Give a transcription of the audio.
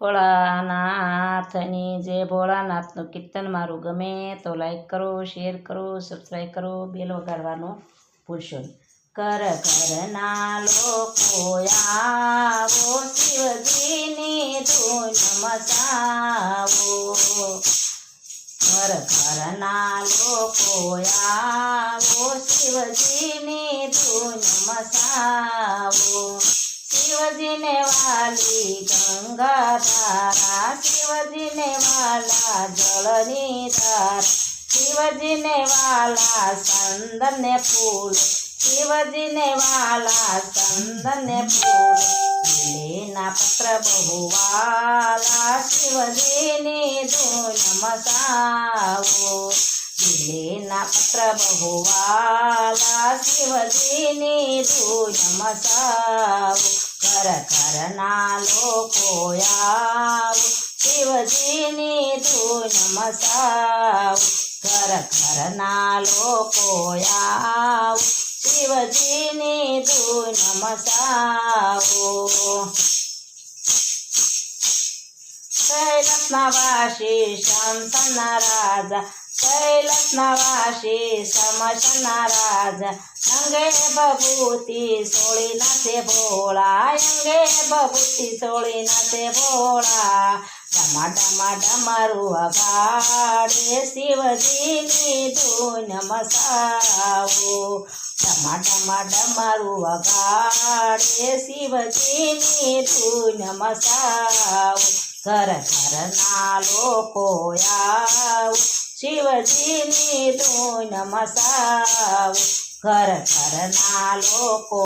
ભોળાનાથની જય. ભોળાનાથનું કીર્તન મારું ગમે તો લાઈક કરો, શેર કરો, સબસ્ક્રાઈબ કરો, બેલ વગાડવાનું ભૂલશો નહીં. કર ઘરના લોકો આવો, શિવજીની ધૂન મચાવો. ઘર ઘરના લોકો આવો, શિવજીની ધૂન મચાવો. શિવજીને વાલી ગંગા ધારા, શિવજીને વાલા જળની ધાર, શિવજીને વાલા ચંદન ફૂલ, શિવજીને વાલા ચંદન ફૂલ. લીલીના પત્ર બહુ વાલા, શિવજીની ધૂન મચાવો. લીલીના પત્ર બહુ વાલા, શિવજીની ધૂન મચાવો. ઘર ઘરના લોકો આવો, શિવજીની ધૂન મચાવો. ઘર ઘરના લોકો આવો, શિવજીની ધૂન મચાવો. કૈલાસના વાસી શમશાનના રાજા, કૈલાસના વાસી શમશાનના રાજા. અંગે બભૂતિ સોળી નાચે ભોળા, અંગે બભૂતિ સોળી નાચે ભોળા. ડમા ડમા ડમરું વગાડે, શિવજીની ધૂન મચાવો. ડમા ડમા ડમરું વગાડે, શિવજીની ધૂન મચાવો. ઘર ઘરના લોકો આવો, શિવજીની ધૂન મચાવો. ઘર ઘરના લોકો